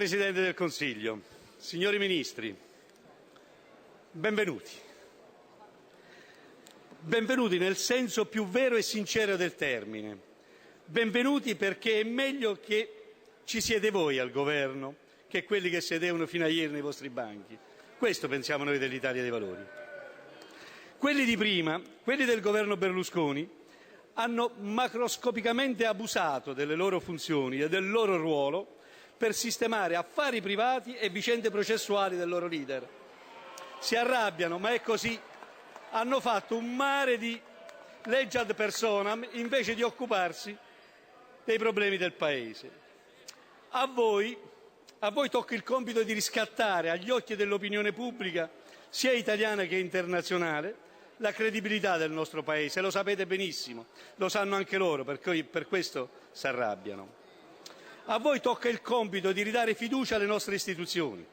Presidente del Consiglio, signori Ministri, benvenuti. Benvenuti nel senso più vero e sincero del termine. Benvenuti perché è meglio che ci siete voi al governo che quelli che sedevano fino a ieri nei vostri banchi. Questo pensiamo noi dell'Italia dei Valori. Quelli di prima, quelli del governo Berlusconi, hanno macroscopicamente abusato delle loro funzioni e del loro ruolo per sistemare affari privati e vicende processuali del loro leader. Si arrabbiano, ma è così. Hanno fatto un mare di legge ad personam invece di occuparsi dei problemi del Paese. A voi tocca il compito di riscattare agli occhi dell'opinione pubblica, sia italiana che internazionale, la credibilità del nostro Paese. Lo sapete benissimo, lo sanno anche loro, per questo si arrabbiano. A voi tocca il compito di ridare fiducia alle nostre istituzioni.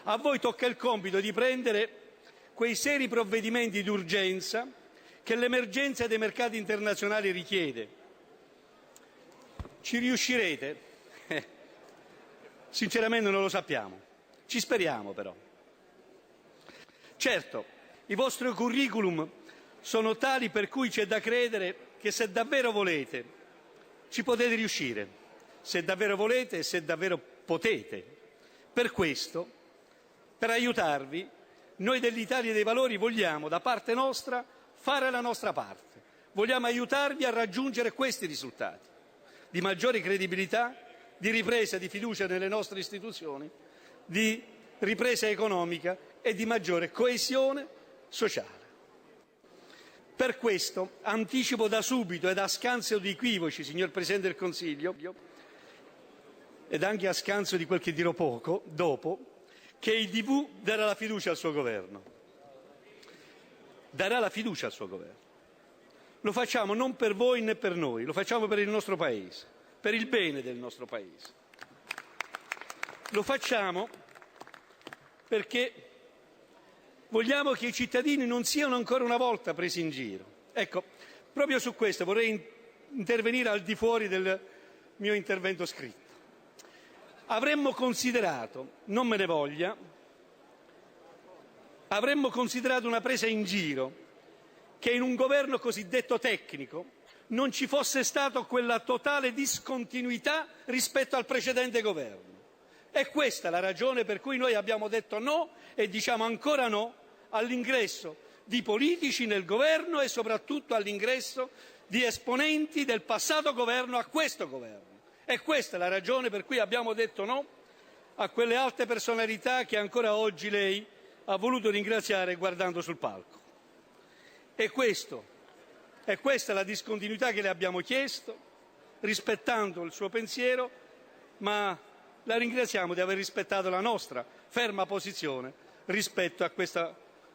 A voi tocca il compito di prendere quei seri provvedimenti d'urgenza che l'emergenza dei mercati internazionali richiede. Ci riuscirete? Sinceramente non lo sappiamo. Ci speriamo però. Certo, i vostri curriculum sono tali per cui c'è da credere che se davvero volete ci potete riuscire. Se davvero volete e se davvero potete. Per questo, per aiutarvi, noi dell'Italia dei Valori vogliamo, da parte nostra, fare la nostra parte. Vogliamo aiutarvi a raggiungere questi risultati di maggiore credibilità, di ripresa di fiducia nelle nostre istituzioni, di ripresa economica e di maggiore coesione sociale. Per questo anticipo da subito ed a scanso di equivoci, signor Presidente del Consiglio, ed anche a scanso di quel che dirò poco dopo, che il DV darà la fiducia al suo governo. Darà la fiducia al suo governo. Lo facciamo non per voi né per noi, lo facciamo per il nostro Paese, per il bene del nostro Paese. Lo facciamo perché vogliamo che i cittadini non siano ancora una volta presi in giro. Ecco, proprio su questo vorrei intervenire al di fuori del mio intervento scritto. Avremmo considerato, non me ne voglia, avremmo considerato una presa in giro che in un governo cosiddetto tecnico non ci fosse stata quella totale discontinuità rispetto al precedente governo. È questa la ragione per cui noi abbiamo detto no e diciamo ancora no all'ingresso di politici nel governo e soprattutto all'ingresso di esponenti del passato governo a questo governo. E questa è la ragione per cui abbiamo detto no a quelle alte personalità che ancora oggi lei ha voluto ringraziare guardando sul palco. È questa la discontinuità che le abbiamo chiesto, rispettando il suo pensiero, ma la ringraziamo di aver rispettato la nostra ferma posizione rispetto a questa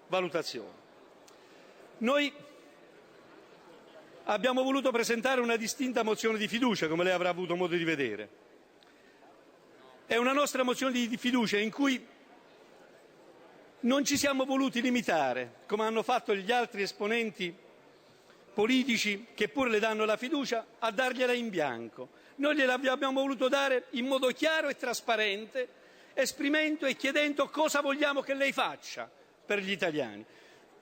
valutazione. Noi abbiamo voluto presentare una distinta mozione di fiducia, come lei avrà avuto modo di vedere. È una nostra mozione di fiducia in cui non ci siamo voluti limitare, come hanno fatto gli altri esponenti politici che pure le danno la fiducia, a dargliela in bianco. Noi gliel'abbiamo voluto dare in modo chiaro e trasparente, esprimendo e chiedendo cosa vogliamo che lei faccia per gli italiani,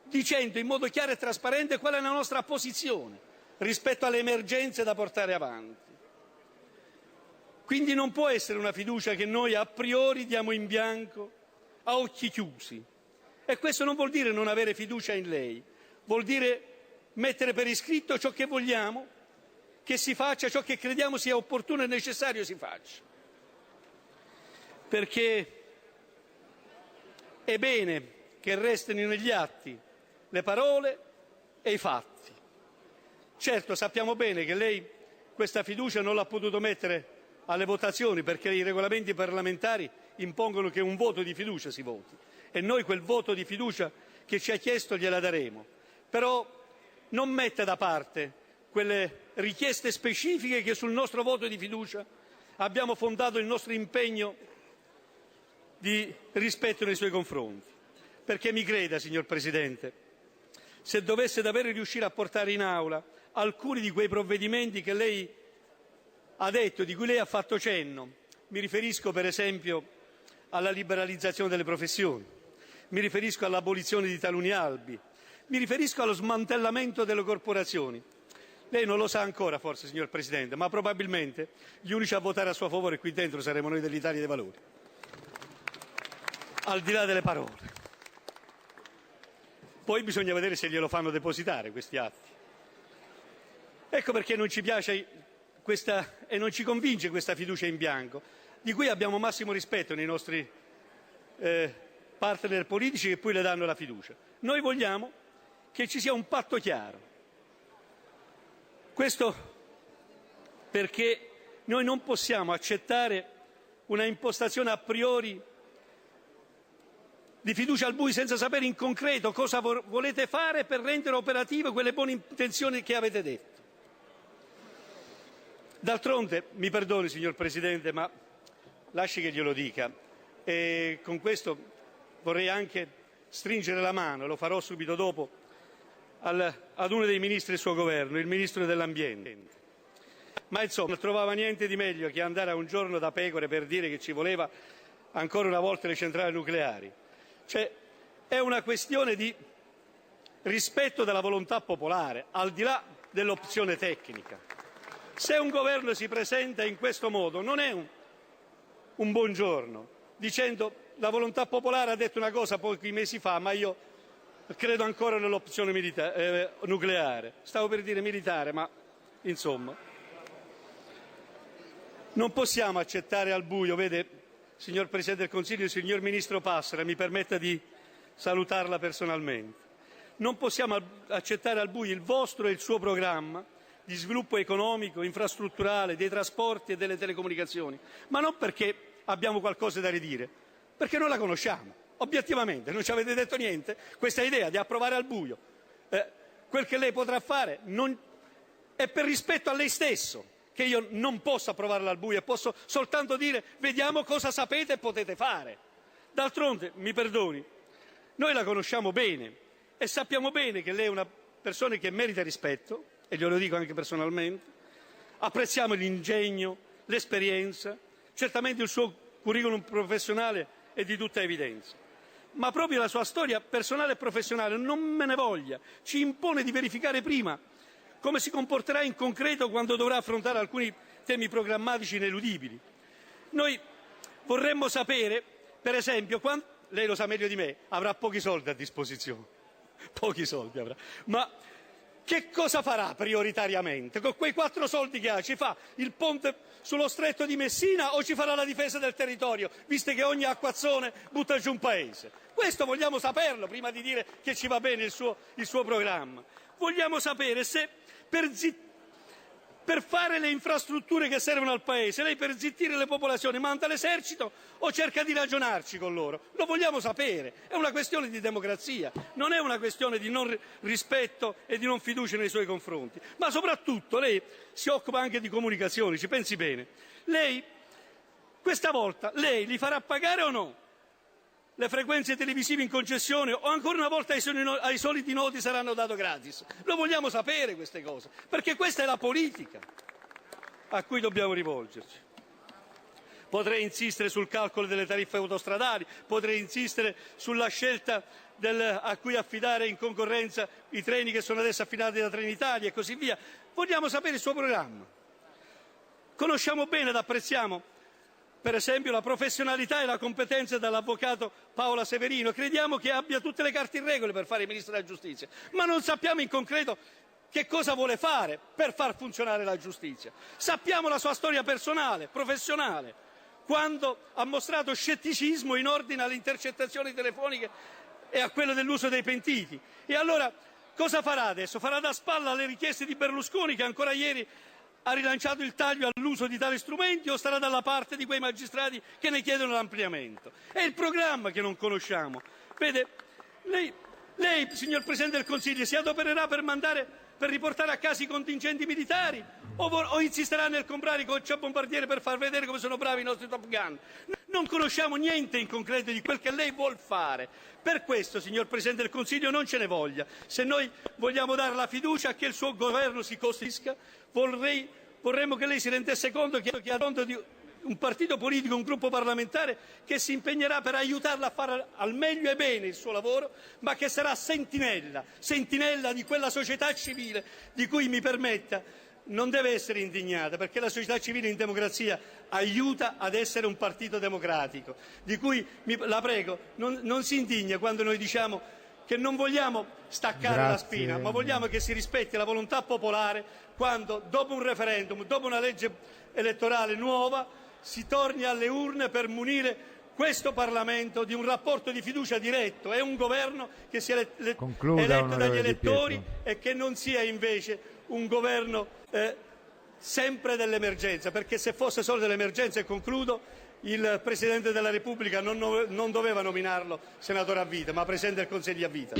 dicendo in modo chiaro e trasparente qual è la nostra posizione rispetto alle emergenze da portare avanti. Quindi non può essere una fiducia che noi a priori diamo in bianco a occhi chiusi. E questo non vuol dire non avere fiducia in lei, vuol dire mettere per iscritto ciò che vogliamo che si faccia, ciò che crediamo sia opportuno e necessario si faccia. Perché è bene che restino negli atti le parole e i fatti. Certo, sappiamo bene che lei questa fiducia non l'ha potuto mettere alle votazioni perché i regolamenti parlamentari impongono che un voto di fiducia si voti e noi quel voto di fiducia che ci ha chiesto gliela daremo. Però non metta da parte quelle richieste specifiche che sul nostro voto di fiducia abbiamo fondato il nostro impegno di rispetto nei suoi confronti. Perché mi creda, signor Presidente, se dovesse davvero riuscire a portare in aula alcuni di quei provvedimenti che lei ha detto, di cui lei ha fatto cenno, Mi riferisco per esempio alla liberalizzazione delle professioni, mi riferisco all'abolizione di taluni albi, mi riferisco allo smantellamento delle corporazioni. Lei non lo sa ancora forse, signor Presidente, ma probabilmente gli unici a votare a suo favore qui dentro saremo noi dell'Italia dei Valori, al di là delle parole. Poi bisogna vedere se glielo fanno depositare questi atti. Ecco perché non ci piace e non ci convince questa fiducia in bianco, di cui abbiamo massimo rispetto nei nostri partner politici che poi le danno la fiducia. Noi vogliamo che ci sia un patto chiaro. Questo perché noi non possiamo accettare una impostazione a priori di fiducia al buio senza sapere in concreto cosa volete fare per rendere operative quelle buone intenzioni che avete detto. D'altronde, mi perdoni signor Presidente, ma lasci che glielo dica, e con questo vorrei anche stringere la mano, lo farò subito dopo, ad uno dei ministri del suo governo, il Ministro dell'Ambiente. Ma insomma, non trovava niente di meglio che andare a un giorno da pecore per dire che ci voleva ancora una volta le centrali nucleari. Cioè, è una questione di rispetto della volontà popolare, al di là dell'opzione tecnica. Se un governo si presenta in questo modo non è un buongiorno, dicendo la volontà popolare ha detto una cosa pochi mesi fa, ma io credo ancora nell'opzione nucleare. Stavo per dire militare, ma insomma. Non possiamo accettare al buio, vede, signor Presidente del Consiglio, signor Ministro Passera, mi permetta di salutarla personalmente. Non possiamo accettare al buio il vostro e il suo programma di sviluppo economico, infrastrutturale, dei trasporti e delle telecomunicazioni, ma non perché abbiamo qualcosa da ridire, perché non la conosciamo. Obiettivamente non ci avete detto niente. Questa idea di approvare al buio quel che lei potrà fare è per rispetto a lei stesso che io non posso approvarla al buio e posso soltanto dire vediamo cosa sapete e potete fare. D'altronde, mi perdoni, noi la conosciamo bene e sappiamo bene che lei è una persona che merita rispetto, e glielo dico anche personalmente. Apprezziamo l'ingegno, l'esperienza, certamente il suo curriculum professionale è di tutta evidenza. Ma proprio la sua storia personale e professionale, non me ne voglia, ci impone di verificare prima come si comporterà in concreto quando dovrà affrontare alcuni temi programmatici ineludibili. Noi vorremmo sapere, per esempio, quando, lei lo sa meglio di me, avrà pochi soldi a disposizione, pochi soldi avrà, ma che cosa farà prioritariamente? Con quei 4 soldi che ha, ci fa il ponte sullo stretto di Messina o ci farà la difesa del territorio, visto che ogni acquazzone butta giù un paese? Questo vogliamo saperlo prima di dire che ci va bene il suo programma. Vogliamo sapere se per fare le infrastrutture che servono al Paese, lei per zittire le popolazioni manda l'esercito o cerca di ragionarci con loro? Lo vogliamo sapere, è una questione di democrazia, non è una questione di non rispetto e di non fiducia nei suoi confronti. Ma soprattutto lei si occupa anche di comunicazioni, ci pensi bene. Lei, questa volta, lei li farà pagare o no le frequenze televisive in concessione o ancora una volta ai soliti noti saranno date gratis? Lo vogliamo sapere queste cose, perché questa è la politica a cui dobbiamo rivolgerci. Potrei insistere sul calcolo delle tariffe autostradali, potrei insistere sulla scelta a cui affidare in concorrenza i treni che sono adesso affidati da Trenitalia e così via. Vogliamo sapere il suo programma. Conosciamo bene ed apprezziamo per esempio la professionalità e la competenza dell'avvocato Paola Severino. Crediamo che abbia tutte le carte in regola per fare il Ministro della Giustizia, ma non sappiamo in concreto che cosa vuole fare per far funzionare la giustizia. Sappiamo la sua storia personale, professionale, quando ha mostrato scetticismo in ordine alle intercettazioni telefoniche e a quello dell'uso dei pentiti. E allora cosa farà adesso? Farà da spalla alle richieste di Berlusconi, che ancora ieri ha rilanciato il taglio all'uso di tali strumenti, o starà dalla parte di quei magistrati che ne chiedono l'ampliamento? È il programma che non conosciamo. Vede, lei, signor Presidente del Consiglio, si adopererà per riportare a casa i contingenti militari o insisterà nel comprare i cacciabombardieri per far vedere come sono bravi i nostri Top Gun? Non conosciamo niente in concreto di quel che lei vuol fare. Per questo, signor Presidente del Consiglio, non ce ne voglia. Se noi vogliamo dare la fiducia a che il suo governo si costituisca, vorremmo che lei si rendesse conto che a fronte un partito politico, un gruppo parlamentare che si impegnerà per aiutarla a fare al meglio e bene il suo lavoro, ma che sarà sentinella di quella società civile di cui, mi permetta, non deve essere indignata, perché la società civile in democrazia aiuta ad essere un partito democratico, di cui, la prego, non si indigna quando noi diciamo che non vogliamo staccare la spina, ma vogliamo che si rispetti la volontà popolare quando, dopo un referendum, dopo una legge elettorale nuova, si torni alle urne per munire questo Parlamento di un rapporto di fiducia diretto e un governo che sia eletto dagli elettori e che non sia invece un governo sempre dell'emergenza, perché se fosse solo dell'emergenza, e concludo, il Presidente della Repubblica non doveva nominarlo senatore a vita, ma Presidente del Consiglio a vita.